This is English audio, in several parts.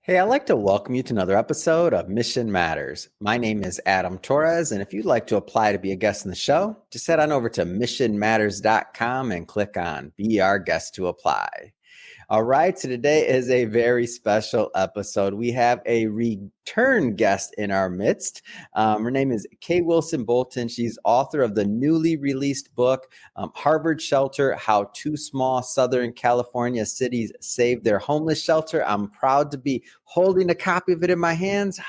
Hey, I'd like to welcome you to another episode of Mission Matters. My name is Adam Torres, and if you'd like to apply to be a guest in the show, just head on over to missionmatters.com and click on Be Our Guest to apply. All right, so today is a very special episode. We have a return guest in our midst. Her name is Kay Wilson Bolton. She's author of the newly released book, Harvard Shelter, How Two Small Southern California Cities Saved Their Homeless Shelter. I'm proud to be holding a copy of it in my hands.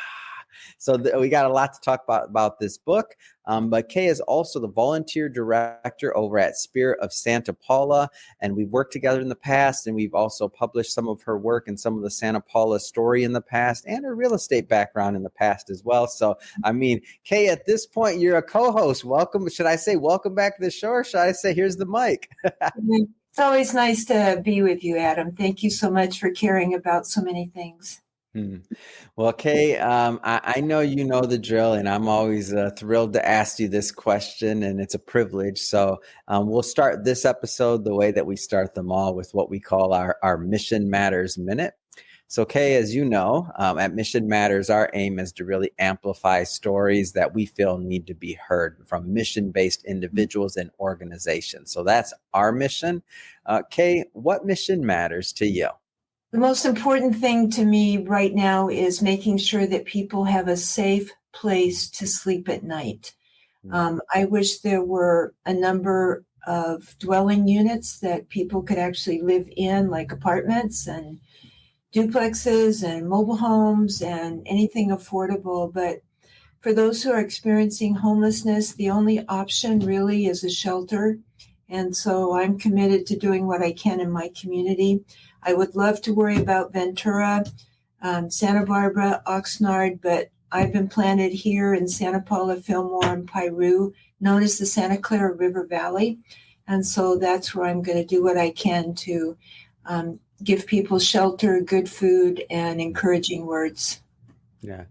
So we got a lot to talk about this book. But Kay is also the volunteer director over at Spirit of Santa Paula. And we've worked together in the past, and we've also published some of her work and some of the Santa Paula story in the past and her real estate background in the past as well. So, I mean, Kay, at this point, you're a co-host. Welcome. Should I say welcome back to the show, or should I say here's the mic? It's always nice to be with you, Adam. Thank you so much for caring about so many things. Well, Kay, I know you know the drill, and I'm always thrilled to ask you this question, and it's a privilege. So we'll start this episode the way that we start them all, with what we call our Mission Matters Minute. So, Kay, as you know, at Mission Matters, our aim is to really amplify stories that we feel need to be heard from mission-based individuals and organizations. So that's our mission. Kay, what mission matters to you? The most important thing to me right now is making sure that people have a safe place to sleep at night. I wish there were a number of dwelling units that people could actually live in, like apartments and duplexes and mobile homes and anything affordable. But for those who are experiencing homelessness, the only option really is a shelter. And so I'm committed to doing what I can in my community. I would love to worry about Ventura, Santa Barbara, Oxnard, but I've been planted here in Santa Paula, Fillmore, and Piru, known as the Santa Clara River Valley. And so that's where I'm going to do what I can to give people shelter, good food, and encouraging words. Yeah.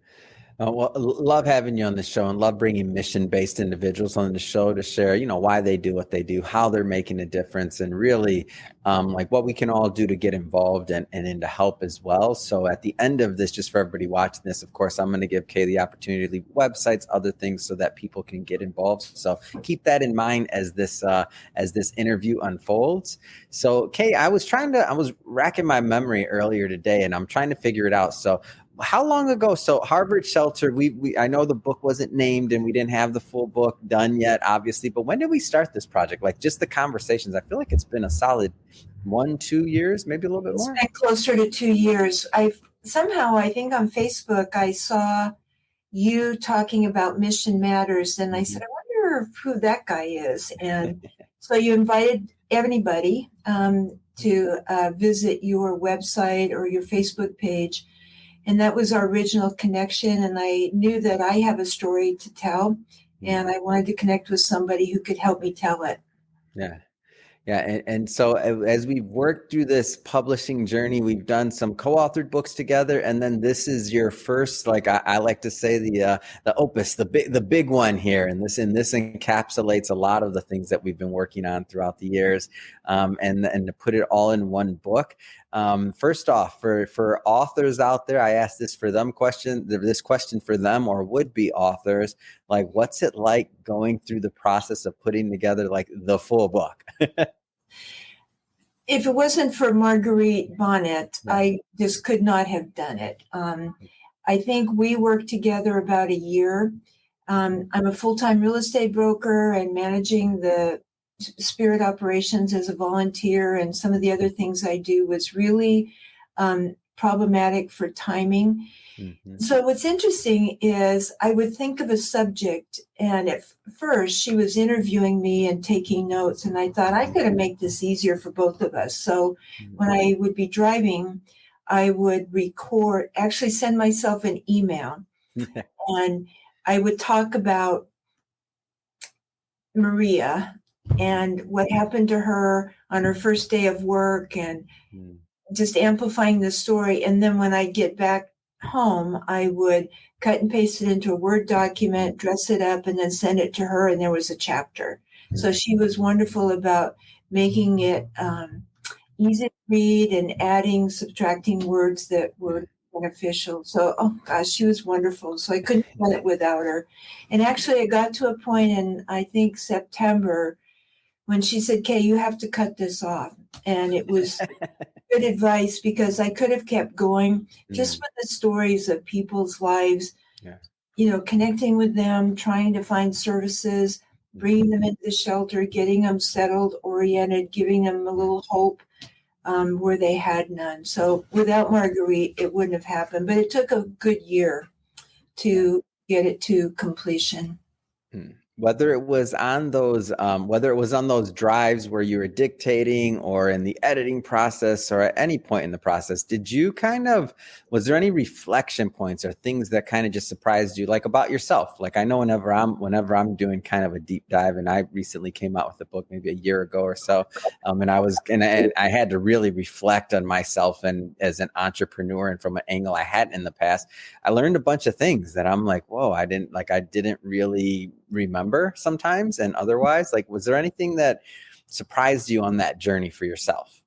Well, love having you on the show, and love bringing mission-based individuals on the show to share, why they do what they do, how they're making a difference, and really like what we can all do to get involved and to help as well. So at the end of this, just for everybody watching this, of course, I'm going to give Kay the opportunity to leave websites, other things, so that people can get involved. So keep that in mind as this interview unfolds. So Kay, I was racking my memory earlier today, and I'm trying to figure it out. So how long ago? So Harvard Shelter, I know the book wasn't named, and we didn't have the full book done yet, obviously, but when did we start this project? Like, just the conversations. I feel like it's been a solid 1-2 years, maybe a little bit more. It's been closer to 2 years. I think on Facebook, I saw you talking about Mission Matters, and I said, I wonder who that guy is. And so you invited anybody to visit your website or your Facebook page. And that was our original connection. And I knew that I have a story to tell, and I wanted to connect with somebody who could help me tell it. Yeah. Yeah. And so as we've worked through this publishing journey, we've done some co-authored books together. And then this is your first, like I like to say, the opus, the big one here. And this encapsulates a lot of the things that we've been working on throughout the years, and to put it all in one book. First off, for authors out there, I asked this question for them, or would-be authors, like, what's it like going through the process of putting together like the full book? If it wasn't for Marguerite Bonnet, I just could not have done it. I think we worked together about a year. I'm a full-time real estate broker and managing the Spirit operations as a volunteer, and some of the other things I do was really problematic for timing. Mm-hmm. So what's interesting is I would think of a subject, and at first she was interviewing me and taking notes, and I thought I got to make this easier for both of us. So when I would be driving, I would actually send myself an email, and I would talk about Maria and what happened to her on her first day of work, and just amplifying the story. And then when I get back home, I would cut and paste it into a Word document, dress it up, and then send it to her, and there was a chapter. So she was wonderful about making it easy to read and adding, subtracting words that were beneficial. So, oh gosh, she was wonderful. So I couldn't have done it without her. And actually, I got to a point in, I think, September when she said, Kay, you have to cut this off. And it was good advice because I could have kept going just with the stories of people's lives, connecting with them, trying to find services, bringing them into the shelter, getting them settled, oriented, giving them a little hope where they had none. So without Marguerite, it wouldn't have happened. But it took a good year to get it to completion. Whether it was on those drives where you were dictating or in the editing process or at any point in the process, was there any reflection points or things that kind of just surprised you, like about yourself? Like I know whenever I'm doing kind of a deep dive, and I recently came out with a book maybe a year ago or so, and I had to really reflect on myself and as an entrepreneur and from an angle I hadn't in the past. I learned a bunch of things that I'm like, whoa, I didn't really remember sometimes and otherwise. Like, was there anything that surprised you on that journey for yourself?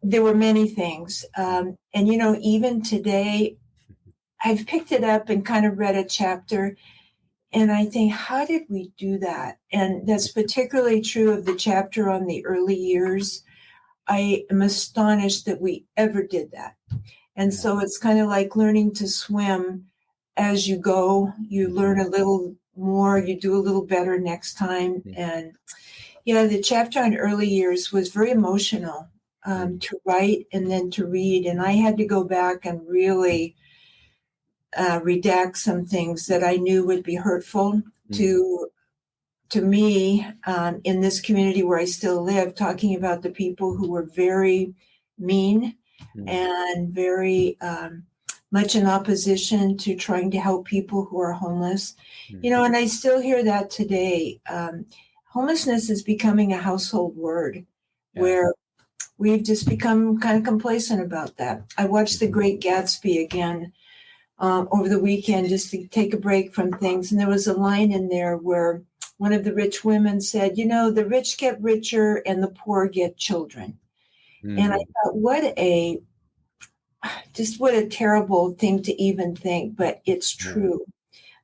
There were many things. And, even today, I've picked it up and kind of read a chapter and I think, how did we do that? And that's particularly true of the chapter on the early years. I am astonished that we ever did that. And so it's kind of like learning to swim as you go. You learn a little more, you do a little better next time. And the chapter on early years was very emotional to write and then to read. And I had to go back and really redact some things that I knew would be hurtful to me in this community where I still live, talking about the people who were very mean and very much in opposition to trying to help people who are homeless. And I still hear that today. Homelessness is becoming a household word where we've just become kind of complacent about that. I watched The Great Gatsby again over the weekend just to take a break from things. And there was a line in there where one of the rich women said, the rich get richer and the poor get children. And I thought, what a terrible thing to even think, but it's true.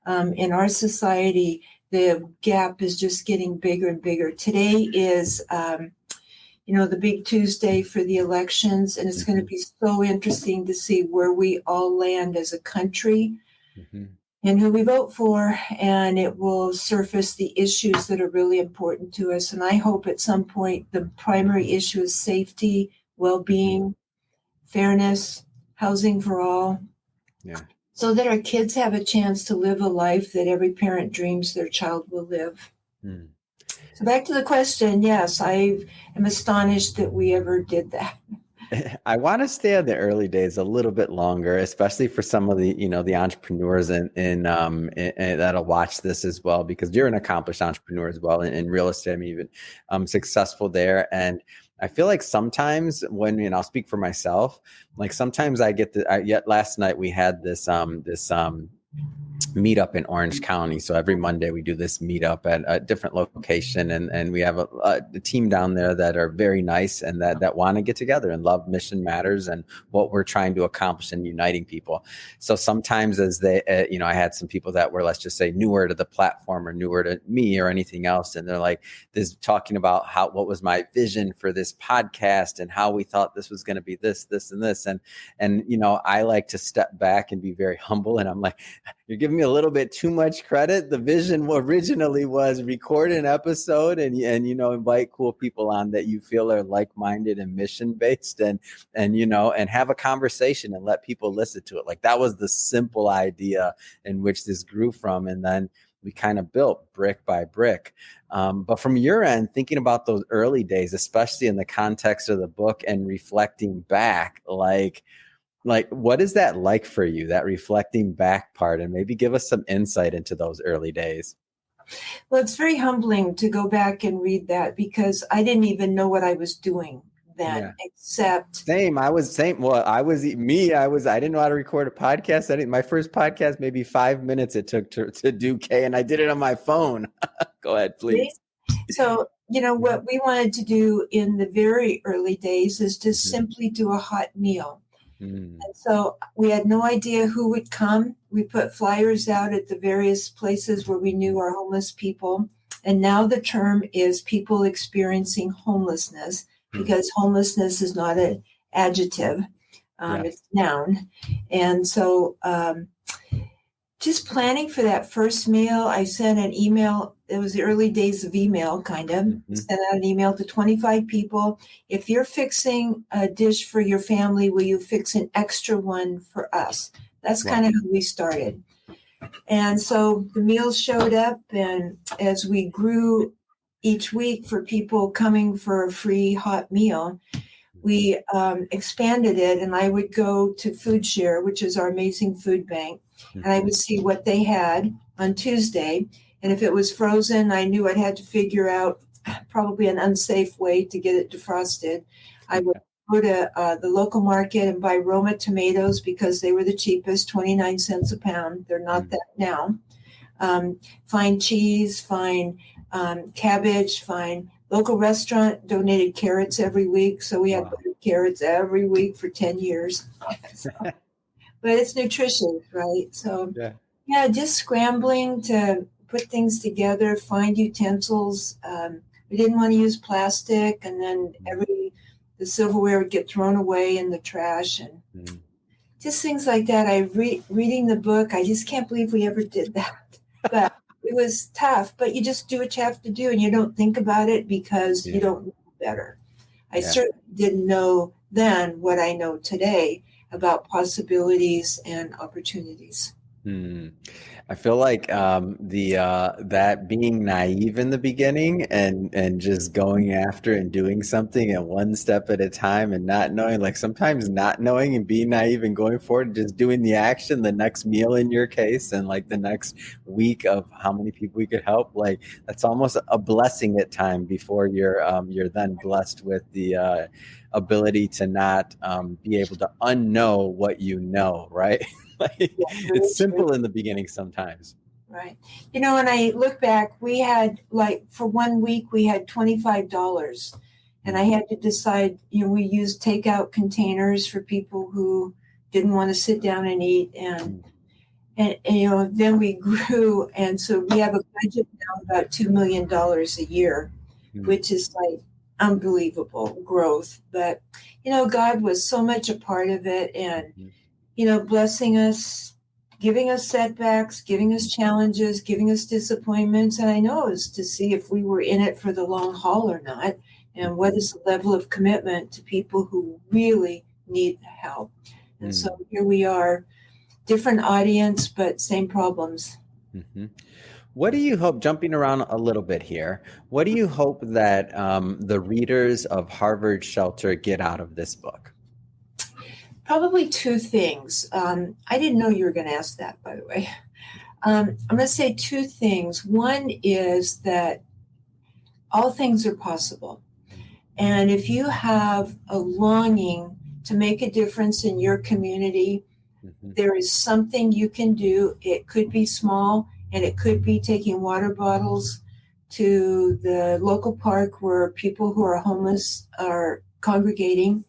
In our society, the gap is just getting bigger and bigger. Today is, the big Tuesday for the elections, and it's going to be so interesting to see where we all land as a country and who we vote for, and it will surface the issues that are really important to us. And I hope at some point the primary issue is safety, well-being, fairness, housing for all, so that our kids have a chance to live a life that every parent dreams their child will live. So back to the question, yes, I am astonished that we ever did that. I want to stay on the early days a little bit longer, especially for some of the, the entrepreneurs and that'll watch this as well, because you're an accomplished entrepreneur as well in real estate. I'm even successful there. And I feel like sometimes when, I'll speak for myself, like sometimes I get yet last night we had this meetup in Orange County. So every Monday we do this meetup at a different location, and we have a team down there that are very nice and that want to get together and love Mission Matters and what we're trying to accomplish in uniting people. So sometimes as they, I had some people that were, let's just say, newer to the platform or newer to me or anything else. And they're like, this talking about what was my vision for this podcast and how we thought this was going to be this, and this. And, I like to step back and be very humble. And I'm like, you're giving me a little bit too much credit. The vision originally was record an episode and invite cool people on that you feel are like-minded and mission-based and have a conversation and let people listen to it. Like that was the simple idea in which this grew from. And then we kind of built brick by brick. But from your end, thinking about those early days, especially in the context of the book and reflecting back, like what is that like for you, that reflecting back part, and maybe give us some insight into those early days? Well, it's very humbling to go back and read that because I didn't even know what I was doing then, except I didn't know how to record a podcast. My first podcast, maybe 5 minutes it took to do, Kay, and I did it on my phone. Go ahead, please. So, what we wanted to do in the very early days is to simply do a hot meal. Mm. And so we had no idea who would come. We put flyers out at the various places where we knew our homeless people. And now the term is people experiencing homelessness, because homelessness is not an adjective, Yes. it's noun. And so just planning for that first meal, I sent an email. It was the early days of email, kind of. Sent out an email to 25 people. If you're fixing a dish for your family, will you fix an extra one for us? That's Wow. kind of how we started. And so the meals showed up, and as we grew each week for people coming for a free hot meal, we expanded it, and I would go to Food Share, which is our amazing food bank, and I would see what they had on Tuesday. And if it was frozen, I knew I'd had to figure out probably an unsafe way to get it defrosted. I would go to the local market and buy Roma tomatoes because they were the cheapest, 29 cents a pound. They're not that now. Find cheese, find cabbage, find local restaurant donated carrots every week. So we had carrots every week for 10 years. So, but it's nutritious, right? So yeah, just scrambling to put things together, find utensils. We didn't want to use plastic, and then the silverware would get thrown away in the trash, and just things like that. Reading the book, I just can't believe we ever did that. But it was tough, but you just do what you have to do, and you don't think about it because you don't know better. I certainly didn't know then what I know today about possibilities and opportunities. I feel like that being naive in the beginning and just going after and doing something and one step at a time and not knowing, like sometimes not knowing and being naive and going forward, just doing the action, the next meal in your case, and like the next week of how many people you could help, like that's almost a blessing at time before you're then blessed with the ability to not be able to unknow what you know, right? Like, it's simple in the beginning sometimes. Right. You know, when I look back, we had for 1 week, we had $25, and I had to decide, we used takeout containers for people who didn't want to sit down and eat. And then we grew. And so we have a budget now about $2 million a year, which is like unbelievable growth. But, God was so much a part of it, and blessing us, giving us setbacks, giving us challenges, giving us disappointments. And I know it was to see if we were in it for the long haul or not, and what is the level of commitment to people who really need help. And so here we are, different audience, but same problems. What do you hope, jumping around a little bit here, what do you hope that the readers of Harvard Shelter get out of this book? Probably two things. I didn't know you were going to ask that, by the way. I'm going to say two things. One is that all things are possible. And if you have a longing to make a difference in your community, there is something you can do. It could be small, and it could be taking water bottles to the local park where people who are homeless are congregating.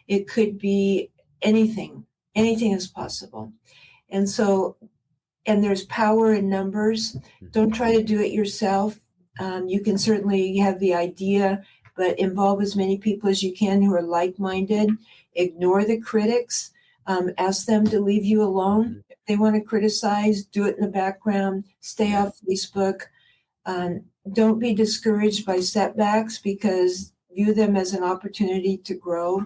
It could be anything is possible. And so, and there's power in numbers. Don't try to do it yourself. You can certainly have the idea, but involve as many people as you can who are like-minded. Ignore the critics. Ask them to leave you alone. If they want to criticize, do it in the background. Stay off Facebook. Don't be discouraged by setbacks, because view them as an opportunity to grow.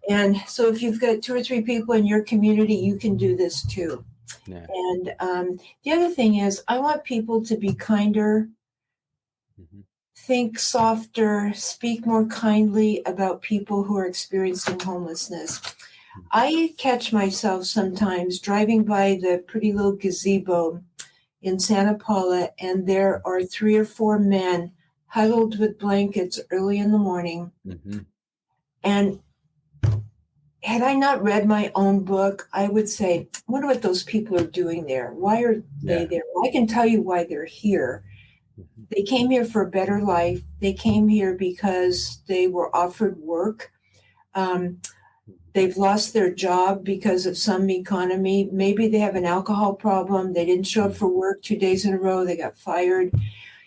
And so if you've got 2 or 3 people in your community, you can do this too. And the other thing is, I want people to be kinder, think softer, speak more kindly about people who are experiencing homelessness. I catch myself sometimes driving by the pretty little gazebo in Santa Paula, and there are 3 or 4 men huddled with blankets early in the morning. And had I not read my own book, I would say, I wonder what those people are doing there. Why are they there? Well, I can tell you why they're here. They came here for a better life. They came here because they were offered work. they've lost their job because of some economy. Maybe they have an alcohol problem. They didn't show up for work 2 days in a row. They got fired.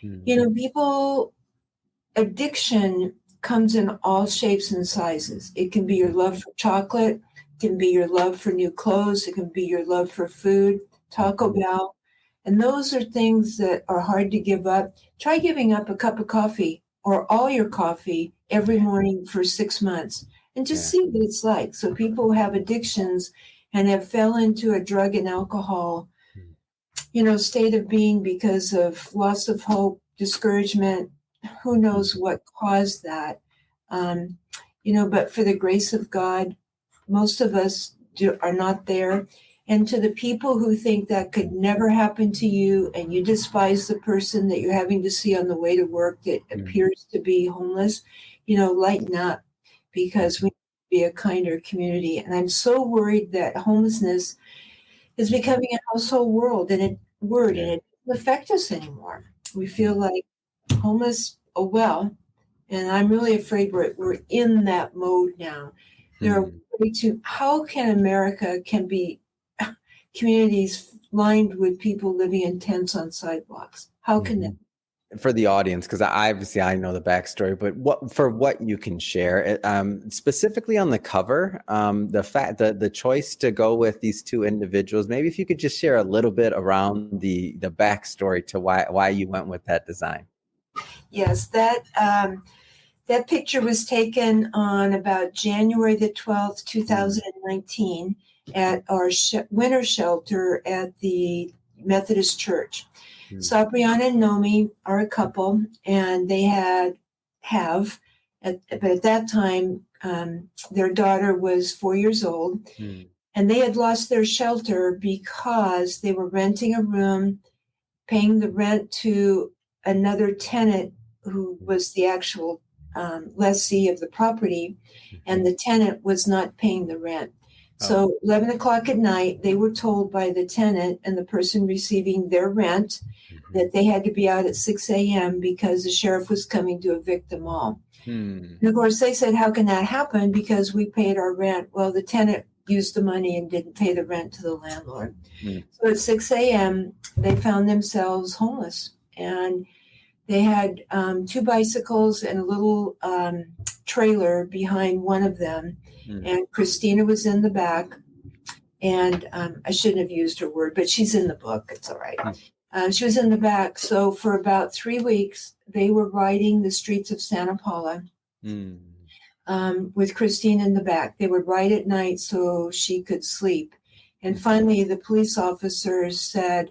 People, addiction comes in all shapes and sizes. It can be your love for chocolate. It can be your love for new clothes. It can be your love for food, Taco Bell. And those are things that are hard to give up. Try giving up a cup of coffee or all your coffee every morning for 6 months and just see what it's like. So people who have addictions and have fell into a drug and alcohol, state of being because of loss of hope, discouragement, who knows what caused that. But for the grace of God, most of us are not there. And to the people who think that could never happen to you and you despise the person that you're having to see on the way to work that appears to be homeless, lighten up, because we need to be a kinder community. And I'm so worried that homelessness is becoming a household word and it doesn't affect us anymore. We feel like homeless, and I'm really afraid we're in that mode now. There are how can America can be communities lined with people living in tents on sidewalks? How can that? For the audience, because I know the backstory, but what you can share, specifically on the cover, the choice to go with these two individuals, maybe if you could just share a little bit around the backstory to why you went with that design. Yes, that picture was taken on about January the 12th, 2019 at our winter shelter at the Methodist Church. Sabriana and Nomi are a couple, and they but at that time, their daughter was 4 years old, and they had lost their shelter because they were renting a room, paying the rent to another tenant who was the actual lessee of the property, and the tenant was not paying the rent. So 11 o'clock at night, they were told by the tenant and the person receiving their rent that they had to be out at 6 a.m. because the sheriff was coming to evict them all. And of course, they said, how can that happen? Because we paid our rent. Well, the tenant used the money and didn't pay the rent to the landlord. So at 6 a.m., they found themselves homeless. And they had 2 bicycles and a little trailer behind one of them. And Christina was in the back. And I shouldn't have used her word, but she's in the book. It's all right. She was in the back. So for about 3 weeks, they were riding the streets of Santa Paula with Christine in the back. They would ride at night so she could sleep. And finally, the police officers said,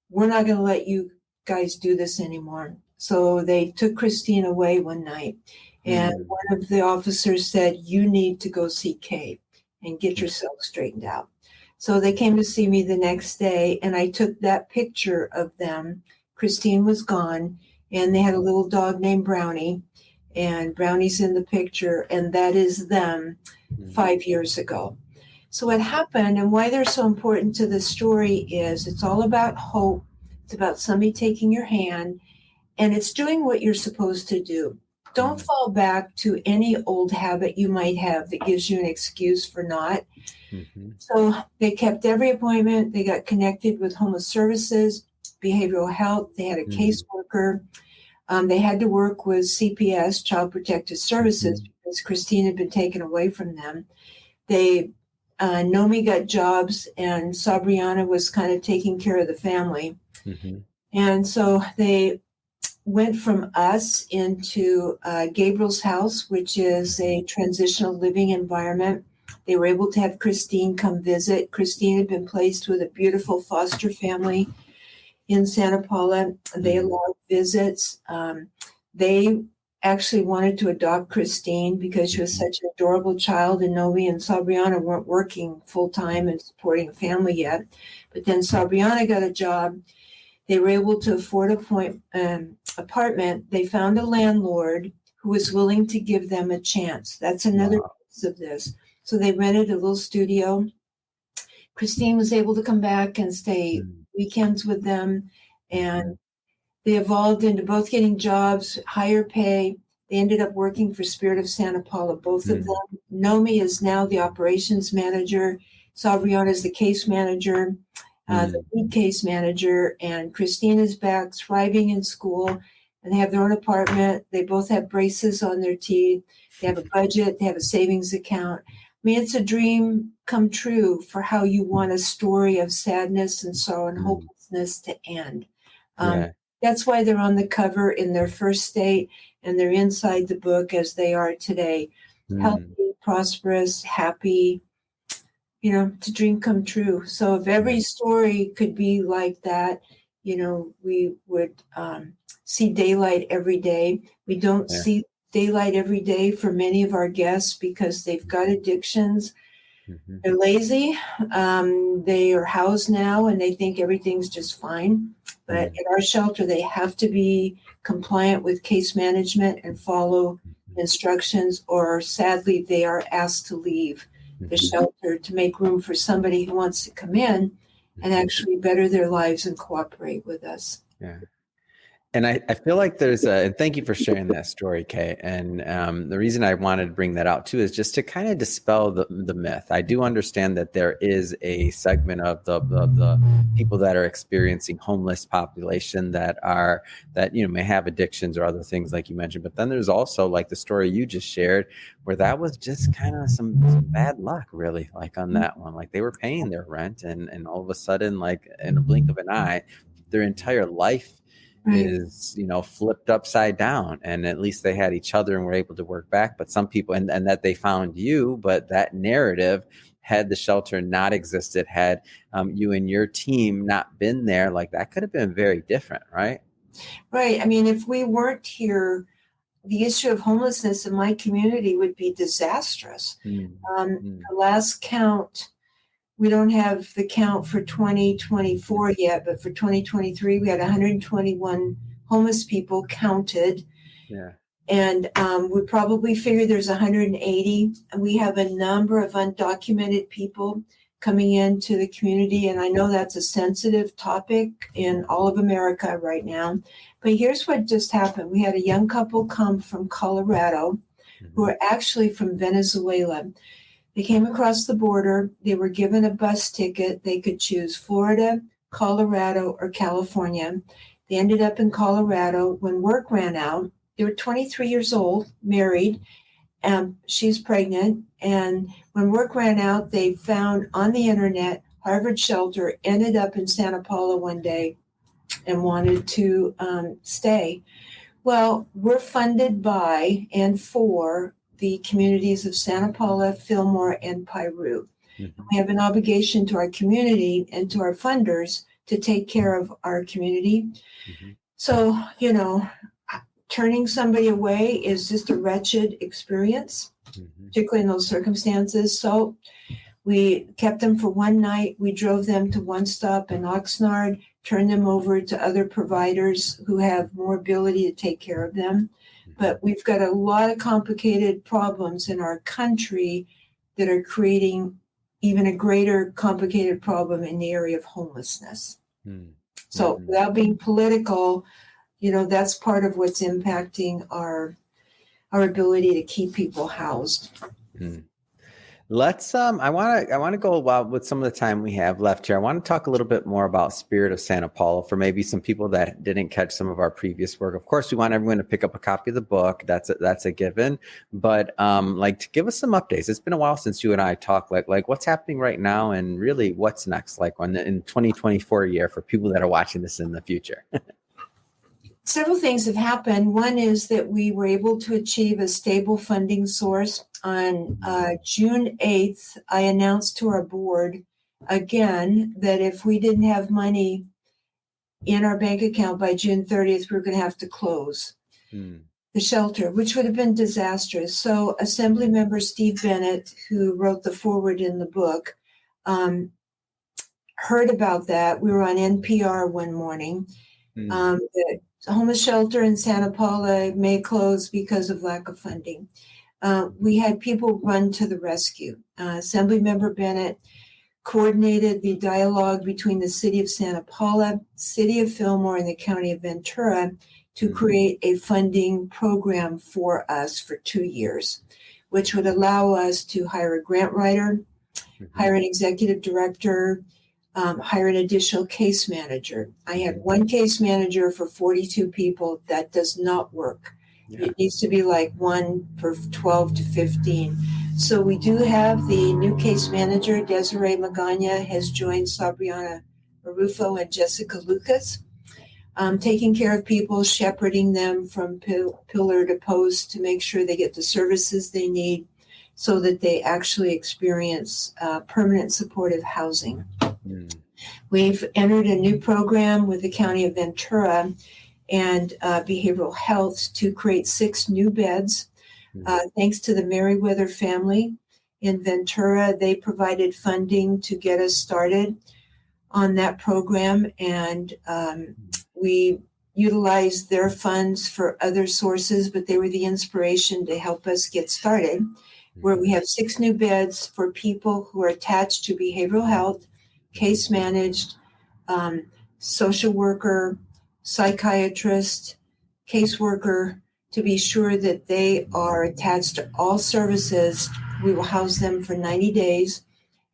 we're not going to let you guys do this anymore. So they took Christine away one night. And one of the officers said, you need to go see Kate and get yourself straightened out. So they came to see me the next day, and I took that picture of them. Christine was gone, and they had a little dog named Brownie, and Brownie's in the picture, and that is them 5 years ago. So what happened and why they're so important to the story is it's all about hope. It's about somebody taking your hand, and it's doing what you're supposed to do. Don't fall back to any old habit you might have that gives you an excuse for not. So they kept every appointment. They got connected with homeless services, behavioral health. They had a caseworker. They had to work with CPS, Child Protective Services, because Christine had been taken away from them. Nomi got jobs, and Sabriana was kind of taking care of the family. And so they went from us into Gabriel's house, which is a transitional living environment. They were able to have Christine come visit. Christine had been placed with a beautiful foster family in Santa Paula. They allowed visits. They actually wanted to adopt Christine because she was such an adorable child, and Nomi and Sabriana weren't working full-time and supporting a family yet. But then Sabriana got a job. They were able to afford an apartment. They found a landlord who was willing to give them a chance. That's another piece of this. So they rented a little studio. Christine was able to come back and stay weekends with them. And they evolved into both getting jobs, higher pay. They ended up working for Spirit of Santa Paula, both of Mm. them. Nomi is now the operations manager. Sabriana is the case manager, the lead case manager, and Christine is back thriving in school, and they have their own apartment. They both have braces on their teeth. They have a budget. They have a savings account. I mean, it's a dream come true for how you want a story of sadness and sorrow and hopelessness to end. Yeah. That's why they're on the cover in their first state, and they're inside the book as they are today. Healthy, prosperous, happy, to dream come true. So if every story could be like that, we would see daylight every day. We don't see daylight every day for many of our guests because they've got addictions. They're lazy. They are housed now and they think everything's just fine. But at our shelter, they have to be compliant with case management and follow instructions, or sadly, they are asked to leave the shelter to make room for somebody who wants to come in and actually better their lives and cooperate with us. Yeah. And I feel like and thank you for sharing that story, Kay. And the reason I wanted to bring that out too is just to kind of dispel the myth. I do understand that there is a segment of the people that are experiencing homeless population that may have addictions or other things like you mentioned. But then there's also like the story you just shared, where that was just kind of some bad luck, really, like on that one. Like they were paying their rent, and all of a sudden, like in a blink of an eye, their entire life is flipped upside down, and at least they had each other and were able to work back. But some people and that they found you, but that narrative, had the shelter not existed, had you and your team not been there, like that could have been very different, right? I mean, if we weren't here, the issue of homelessness in my community would be disastrous. The last count, we don't have the count for 2024 yet, but for 2023, we had 121 homeless people counted. Yeah. And we probably figure there's 180. And we have a number of undocumented people coming into the community. And I know that's a sensitive topic in all of America right now. But here's what just happened. We had a young couple come from Colorado who are actually from Venezuela. They came across the border. They were given a bus ticket. They could choose Florida, Colorado, or California. They ended up in Colorado. When work ran out, they were 23 years old, married, and she's pregnant. And when work ran out, they found on the internet Harvard Shelter, ended up in Santa Paula one day and wanted to stay. Well, we're funded by and for the communities of Santa Paula, Fillmore, and Piru. We have an obligation to our community and to our funders to take care of our community. So, turning somebody away is just a wretched experience, particularly in those circumstances. So we kept them for one night. We drove them to One Stop in Oxnard, turned them over to other providers who have more ability to take care of them. But we've got a lot of complicated problems in our country that are creating even a greater complicated problem in the area of homelessness. So without being political, that's part of what's impacting our ability to keep people housed. Let's I want to go with some of the time we have left here. I want to talk a little bit more about Spirit of Santa Paula for maybe some people that didn't catch some of our previous work. Of course, we want everyone to pick up a copy of the book. That's a given. But to give us some updates. It's been a while since you and I talked. Like what's happening right now, and really what's next? Like in 2024 year for people that are watching this in the future. Several things have happened. One is that we were able to achieve a stable funding source. On June 8th, I announced to our board again that if we didn't have money in our bank account by June 30th, we were going to have to close the shelter, which would have been disastrous. So Assembly Member Steve Bennett, who wrote the foreword in the book, heard about that. We were on NPR one morning. The homeless shelter in Santa Paula may close because of lack of funding. We had people run to the rescue. Assemblymember Bennett coordinated the dialogue between the city of Santa Paula, city of Fillmore, and the county of Ventura to create a funding program for us for 2 years, which would allow us to hire a grant writer, hire an executive director, hire an additional case manager. I had one case manager for 42 people. That does not work. Yeah. It needs to be like one for 12 to 15. So we do have the new case manager, Desiree Magana, has joined Sabriana Marufo and Jessica Lucas, taking care of people, shepherding them from pillar to post to make sure they get the services they need so that they actually experience permanent supportive housing. We've entered a new program with the County of Ventura and behavioral health to create 6 new beds. Thanks to the Merriweather family in Ventura, they provided funding to get us started on that program, and we utilized their funds for other sources, but they were the inspiration to help us get started, where we have 6 new beds for people who are attached to behavioral health, case managed, social worker, psychiatrist, caseworker, to be sure that they are attached to all services. We will house them for 90 days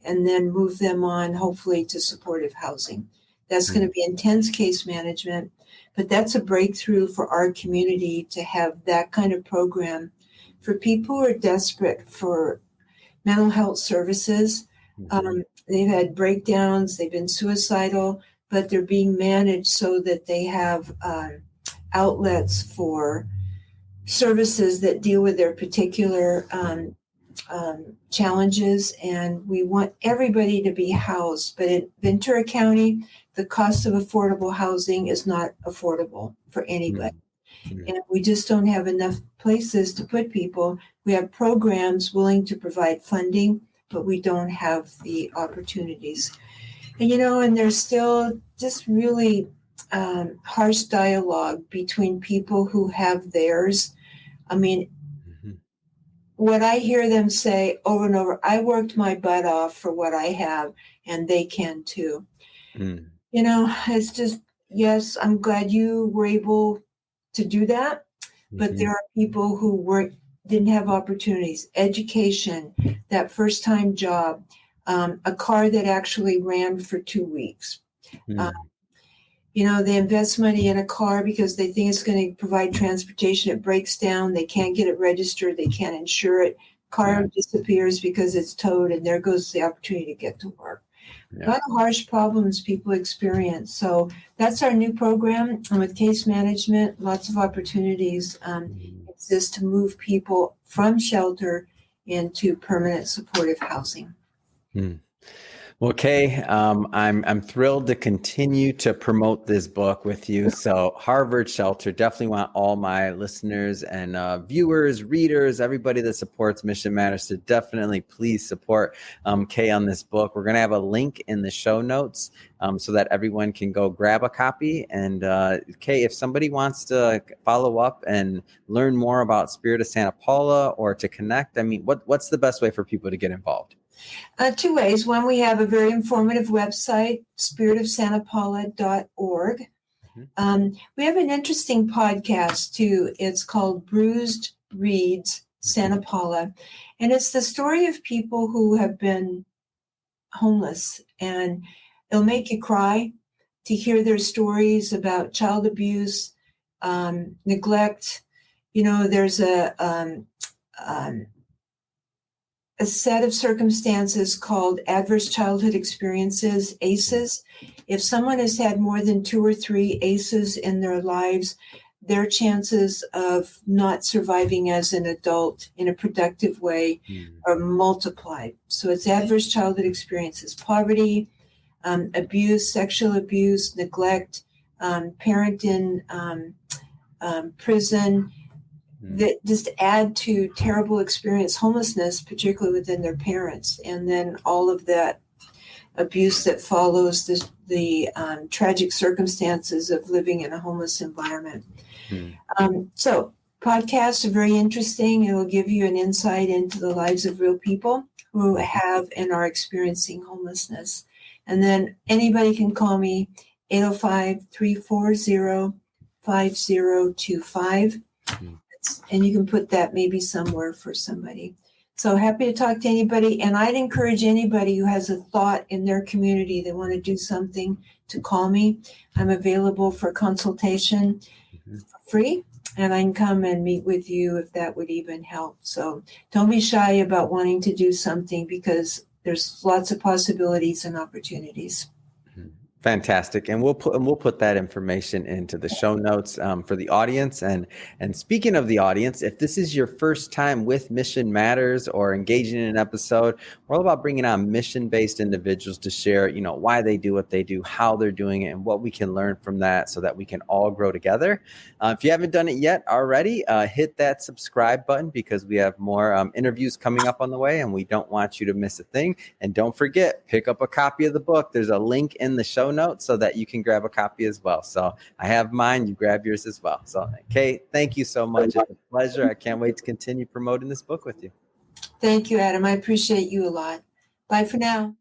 and then move them on, hopefully, to supportive housing. That's going to be intense case management, but that's a breakthrough for our community to have that kind of program for people who are desperate for mental health services. They've had breakdowns, they've been suicidal, but they're being managed so that they have outlets for services that deal with their particular challenges. And we want everybody to be housed. But in Ventura County, the cost of affordable housing is not affordable for anybody. And we just don't have enough places to put people. We have programs willing to provide funding, but we don't have the opportunities. And, and there's still just really harsh dialogue between people who have theirs. I mean, what I hear them say over and over, I worked my butt off for what I have, and they can too. It's just, yes, I'm glad you were able to do that, but there are people who didn't have opportunities, education, that first time job, a car that actually ran for 2 weeks. They invest money in a car because they think it's going to provide transportation. It breaks down. They can't get it registered. They can't insure it. Car disappears because it's towed, and there goes the opportunity to get to work. A lot of harsh problems people experience. So that's our new program. And with case management, lots of opportunities exist to move people from shelter into permanent supportive housing. Well, Kay, I'm thrilled to continue to promote this book with you. So Harvard Shelter, definitely want all my listeners and viewers, readers, everybody that supports Mission Matters to definitely please support Kay on this book. We're going to have a link in the show notes so that everyone can go grab a copy. And Kay, if somebody wants to follow up and learn more about Spirit of Santa Paula or to connect, I mean, what's the best way for people to get involved? 2 ways. One, we have a very informative website, spiritofsantapaula.org. We have an interesting podcast, too. It's called Bruised Reads Santa Paula. And it's the story of people who have been homeless. And it'll make you cry to hear their stories about child abuse, neglect. There's a set of circumstances called adverse childhood experiences, ACEs. If someone has had more than 2 or 3 ACEs in their lives, their chances of not surviving as an adult in a productive way are multiplied. So it's adverse childhood experiences, poverty, abuse, sexual abuse, neglect, parent in prison, that just add to terrible experience, homelessness, particularly within their parents, and then all of that abuse that follows the tragic circumstances of living in a homeless environment. So podcasts are very interesting. It will give you an insight into the lives of real people who have and are experiencing homelessness. And then anybody can call me, 805-340-5685. 5025. And you can put that maybe somewhere for somebody. So happy to talk to anybody. And I'd encourage anybody who has a thought in their community, they want to do something, to call me. I'm available for consultation for free. And I can come and meet with you if that would even help. So don't be shy about wanting to do something, because there's lots of possibilities and opportunities. Fantastic, and we'll put that information into the show notes for the audience. And speaking of the audience, if this is your first time with Mission Matters or engaging in an episode, we're all about bringing on mission-based individuals to share, why they do what they do, how they're doing it, and what we can learn from that, so that we can all grow together. If you haven't done it yet already, hit that subscribe button, because we have more interviews coming up on the way, and we don't want you to miss a thing. And don't forget, pick up a copy of the book. There's a link in the show notes so that you can grab a copy as well. So I have mine, you grab yours as well. So Kate, thank you so much. It's a pleasure. I can't wait to continue promoting this book with you. Thank you, Adam. I appreciate you a lot. Bye for now.